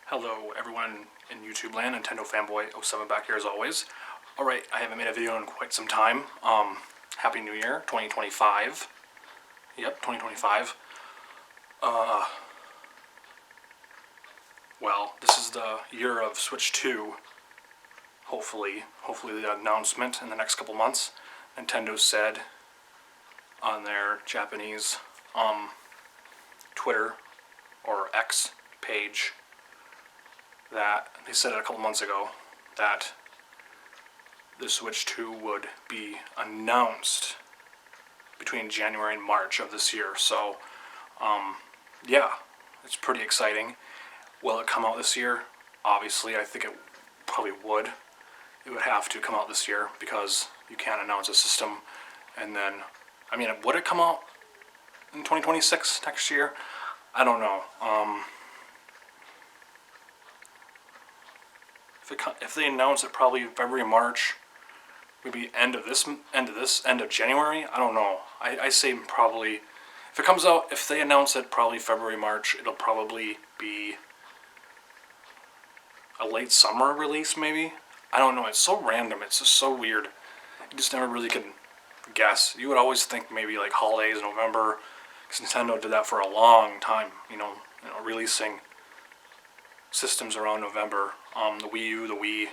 Hello everyone in YouTube land, Nintendo Fanboy 07 back here as always. Alright, I haven't made a video in quite some time. Happy New Year, 2025. Yep, 2025. Well, this is the year of Switch 2. Hopefully the announcement in the next couple months. Nintendo said on their Japanese Twitter or X page that they said it a couple months ago that the Switch 2 would be announced between January and March of this year. So, yeah, it's pretty exciting. Will it come out this year? Obviously, I think it probably would. It would have to come out this year because you can't announce a system and then, would it come out in 2026 next year? I don't know. If they announce it probably February, March, maybe end of January, I don't know. I say probably, if it comes out, if they announce it probably February, March, it'll probably be a late summer release maybe. I don't know, it's so random, it's just so weird. You just never really can guess. You would always think maybe like holidays, November, because Nintendo did that for a long time, releasing systems around November. The Wii U, the Wii.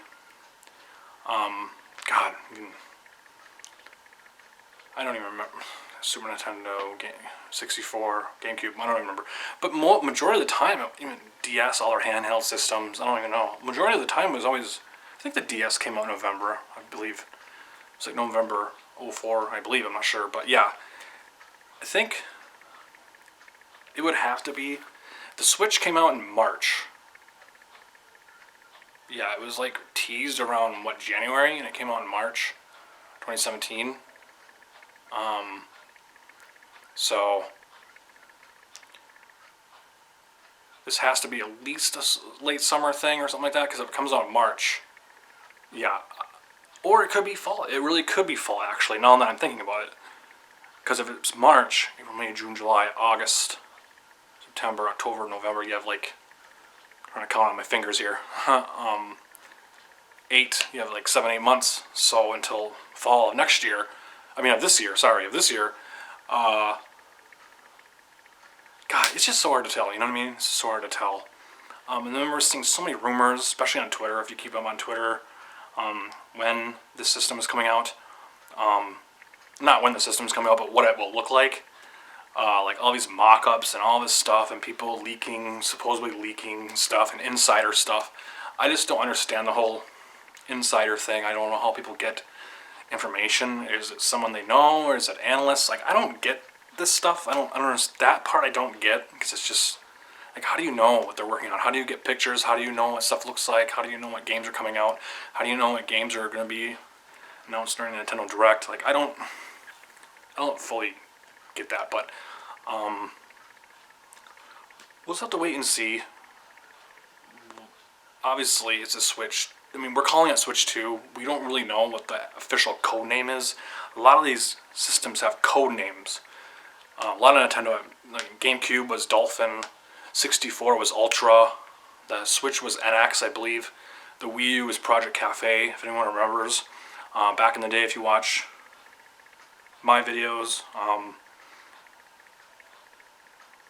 God, I don't even remember. Super Nintendo, 64, GameCube, I don't even remember. But majority of the time, even DS, all our handheld systems, I don't even know. Majority of the time was always, I think the DS came out in November, I believe. It's like November 04, I believe, I'm not sure. But yeah, I think it would have to be, the Switch came out in March. Yeah, it was like teased around, January, and it came out in March 2017. So this has to be at least a late summer thing or something like that, because if it comes out in March, yeah. Or it could be fall. It really could be fall, actually, now that I'm thinking about it. Because if it's March, April, May, June, July, August, September, October, November, you have like, I'm trying to count on my fingers here, you have like 7-8 months, so until fall of next year, of this year, God, it's just so hard to tell, you know what I mean? It's so hard to tell. And then we're seeing so many rumors, especially on Twitter, if you keep up on Twitter, when this system is coming out. Not when the system's coming out, but what it will look like. Like all these mock-ups and all this stuff, and people supposedly leaking stuff, and insider stuff. I just don't understand the whole insider thing. I don't know how people get information. Is it someone they know, or is it analysts? Like, I don't get this stuff. I don't understand that part. I don't get, because it's just like, how do you know what they're working on? How do you get pictures? How do you know what stuff looks like? How do you know what games are coming out? How do you know what games are going to be announced during the Nintendo Direct? Like, I don't fully get that, but we'll just have to wait and see. Obviously, it's a Switch. We're calling it Switch 2. We don't really know what the official code name is. A lot of these systems have code names. A lot of Nintendo, like GameCube was Dolphin, 64 was Ultra, the Switch was NX, I believe. The Wii U was Project Cafe, if anyone remembers. Back in the day, if you watch my videos,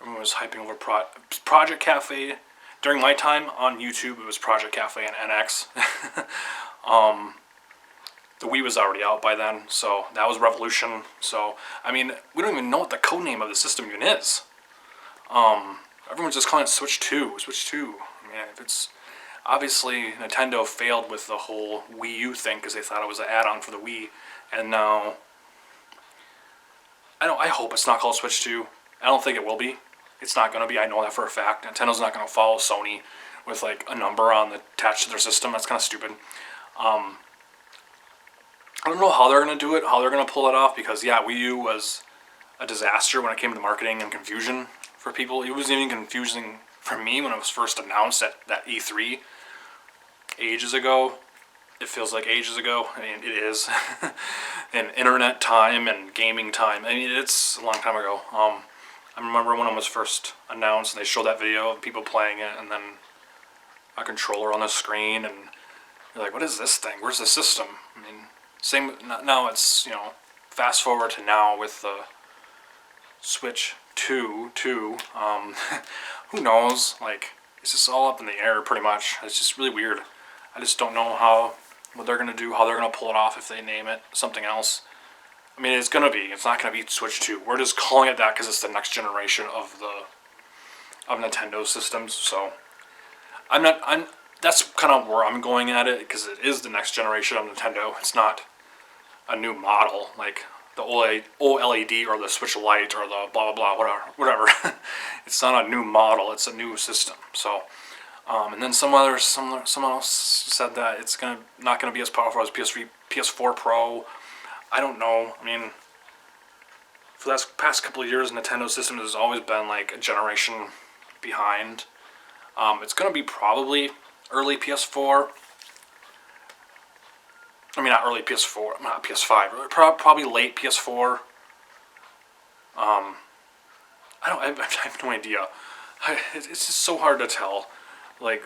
everyone was hyping over Project Cafe. During my time on YouTube, it was Project Cafe and NX. The Wii was already out by then, so that was Revolution. So, we don't even know what the code name of the system even is. Everyone's just calling it Switch 2, Switch 2. If it's, obviously, Nintendo failed with the whole Wii U thing because they thought it was an add-on for the Wii, and now, I hope it's not called Switch 2. I don't think it will be. It's not going to be, I know that for a fact. Nintendo's not going to follow Sony with like a number attached to their system. That's kind of stupid. I don't know how they're going to do it, how they're going to pull it off, because yeah, Wii U was a disaster when it came to marketing and confusion for people. It was even confusing for me when it was first announced at that E3 ages ago. It feels like ages ago. It is. In internet time and gaming time. It's a long time ago. I remember when it was first announced and they showed that video of people playing it, and then a controller on the screen, and you're like, what is this thing? Where's the system? I mean, same, now it's, fast forward to now with the Switch 2, who knows, like, it's just all up in the air pretty much. It's just really weird. I just don't know what they're going to do, how they're going to pull it off if they name it something else. I mean, it's not going to be Switch 2. We're just calling it that because it's the next generation of Nintendo systems, so that's kind of where I'm going at it, because it is the next generation of Nintendo. It's not a new model, like the OLED or the Switch Lite or the blah blah blah, whatever. It's not a new model, it's a new system. So, and then someone else said that it's not gonna be as powerful as PS4 Pro. I don't know. I mean, for the past couple of years, Nintendo system has always been like a generation behind. It's gonna be probably early PS4. I mean, not early PS4, not PS5. Probably late PS4. I have no idea. It's just so hard to tell, like,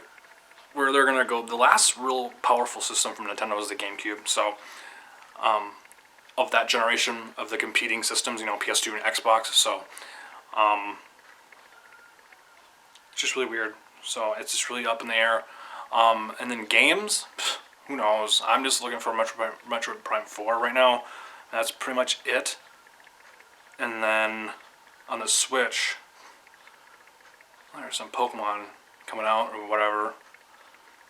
where they're gonna go. The last real powerful system from Nintendo was the GameCube. So, of that generation of the competing systems, PS2 and Xbox. So, it's just really weird. So it's just really up in the air. And then games, who knows? I'm just looking for Metroid Prime 4 right now. That's pretty much it. And then on the Switch, there's some Pokemon coming out or whatever.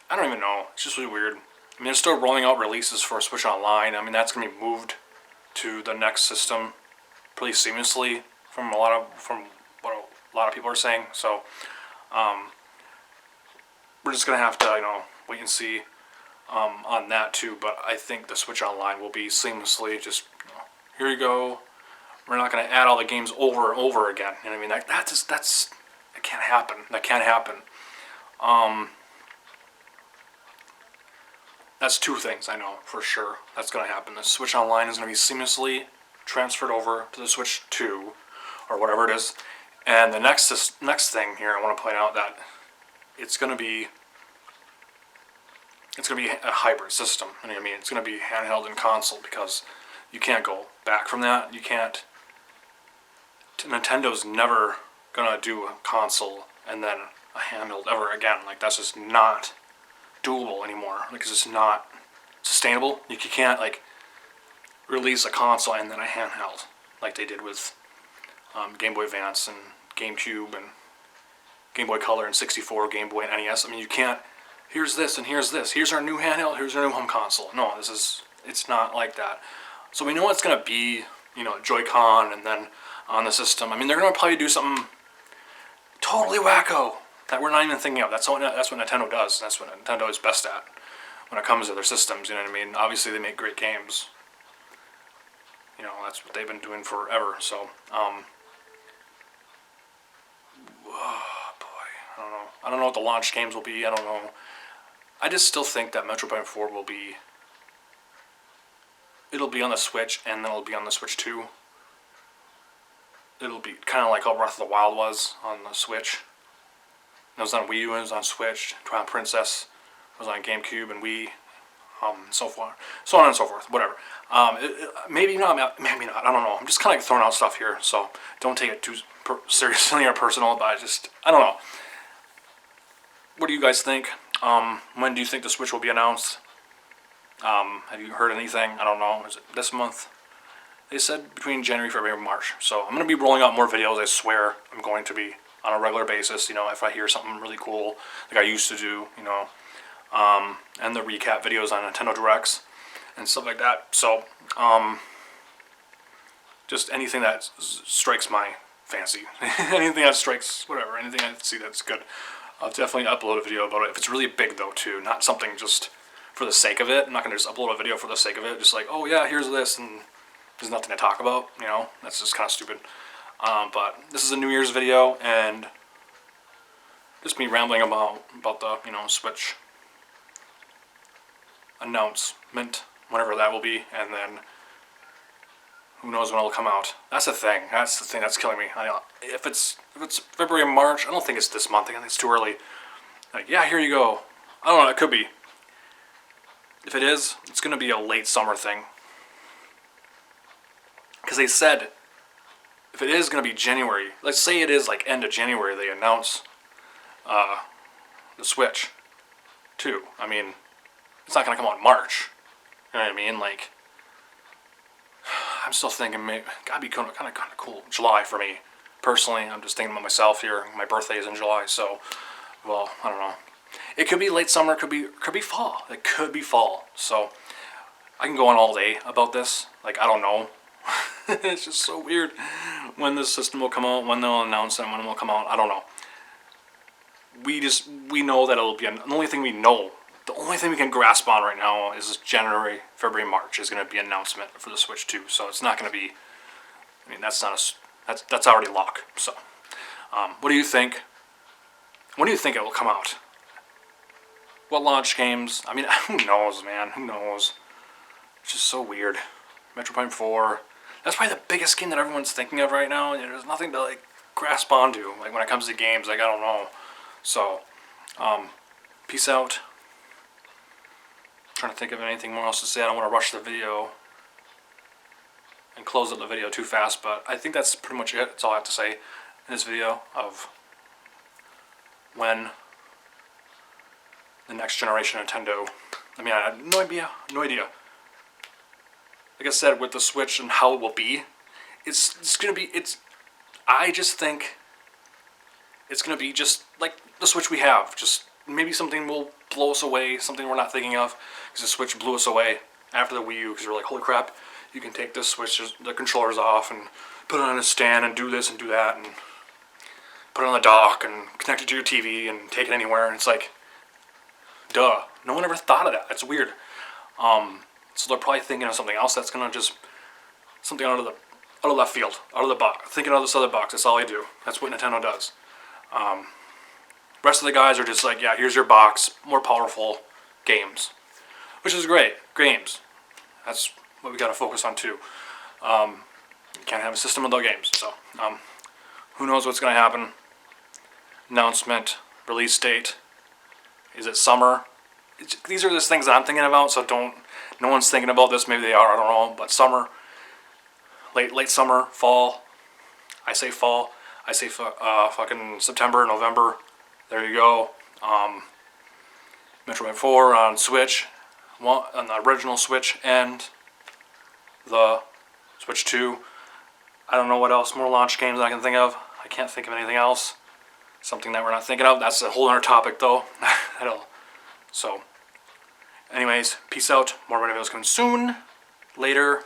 I don't even know. It's just really weird. I mean, they're still rolling out releases for Switch Online. I mean, that's going to be moved to the next system pretty seamlessly from what a lot of people are saying. So, we're just going to have to, wait and see on that too. But I think the Switch Online will be seamlessly just, here you go. We're not going to add all the games over and over again. You know what I mean? That can't happen. That can't happen. That's two things I know for sure that's going to happen. The Switch Online is going to be seamlessly transferred over to the Switch 2 or whatever it is. And the next thing here, I want to point out that it's going to be a hybrid system. You know what I mean? It's going to be handheld and console, because you can't go back from that. You can't. Nintendo's never going to do a console and then a handheld ever again. Like, that's just not doable anymore. Like, it's just not sustainable. You can't, like, release a console and then a handheld like they did with Game Boy Advance and GameCube and Game Boy Color and 64, Game Boy and NES. I mean, you can't, here's this and here's this. Here's our new handheld, here's our new home console. No, it's not like that. So we know it's going to be, Joy-Con and then on the system. I mean, they're going to probably do something totally wacko that we're not even thinking of. That's what Nintendo does. That's what Nintendo is best at when it comes to their systems, you know what I mean? Obviously, they make great games. That's what they've been doing forever. So, oh boy, I don't know. I don't know what the launch games will be. I don't know. I just still think that Metroid Prime 4 it'll be on the Switch, and then it'll be on the Switch 2. It'll be kind of like how Breath of the Wild was on the Switch. It was on Wii U, it was on Switch. Twilight Princess was on GameCube and Wii, so on and so forth, whatever. Maybe not, maybe not, I don't know. I'm just kind of throwing out stuff here, so don't take it too seriously or personal, but I don't know. What do you guys think? When do you think the Switch will be announced? Have you heard anything? I don't know. Is it this month? They said between January, February, and March. So I'm going to be rolling out more videos, I swear. I'm going to be on a regular basis, if I hear something really cool, like I used to do, and the recap videos on Nintendo Directs and stuff like that. So, just anything that strikes my fancy. Anything that strikes, whatever, anything I see that's good. I'll definitely upload a video about it. If it's really big, though, too, not something just for the sake of it. I'm not going to just upload a video for the sake of it. Just like, oh, yeah, here's this, and there's nothing to talk about, That's just kind of stupid. But this is a New Year's video, and just me rambling about the, Switch announcement, whenever that will be, and then who knows when it'll come out. That's the thing that's killing me. If it's February and March, I don't think it's this month. I think it's too early. Like, yeah, here you go. I don't know, it could be. If it is, it's going to be a late summer thing. Because they said, if it is going to be January, let's say it is like end of January, they announce the Switch 2. I mean, it's not going to come out in March. You know what I mean? Like, I'm still thinking maybe, gotta be kind of cool. July for me. Personally, I'm just thinking about myself here. My birthday is in July, so, well, I don't know. It could be late summer, could be fall. It could be fall. So, I can go on all day about this. Like, I don't know. It's just so weird when this system will come out, when they'll announce it, when it will come out. I don't know. We know that it'll be, the only thing we know, the only thing we can grasp on right now is January, February, March is going to be an announcement for the Switch 2. So it's not going to be, I mean, that's already locked. So, what do you think? When do you think it will come out? What launch games? I mean, who knows, man? Who knows? It's just so weird. Metroid Prime 4. That's probably the biggest game that everyone's thinking of right now. There's nothing to, like, grasp onto. Like, when it comes to games, like, I don't know. So, peace out. Trying to think of anything more else to say. I don't want to rush the video and close up the video too fast, but I think that's pretty much it. That's all I have to say in this video of when the next generation Nintendo. I mean, I have no idea. Like I said, with the Switch and how it will be, it's gonna be. I just think it's gonna be just like the Switch we have. Just maybe something will blow us away, something we're not thinking of, because the Switch blew us away after the Wii U. Because we're like, holy crap, you can take this Switch, the controllers off, and put it on a stand and do this and do that, and put it on the dock and connect it to your TV and take it anywhere. And it's like, duh, no one ever thought of that. That's weird. So they're probably thinking of something else that's gonna just something out of left field, out of the box, thinking out of this other box. That's all they do. That's what Nintendo does. Rest of the guys are just like, yeah, here's your box, more powerful games, which is great. Games. That's what we gotta focus on too. You can't have a system without games. So, who knows what's gonna happen? Announcement, release date. Is it summer? These are just things that I'm thinking about, so no one's thinking about this, maybe they are, I don't know, but summer, late summer, fall, I say fall, I say fucking September, November, there you go. Metroid 4 on Switch, on the original Switch, and the Switch 2, I don't know what else, more launch games I can think of, I can't think of anything else, something that we're not thinking of, that's a whole other topic though. So, anyways, peace out. More videos coming soon. Later.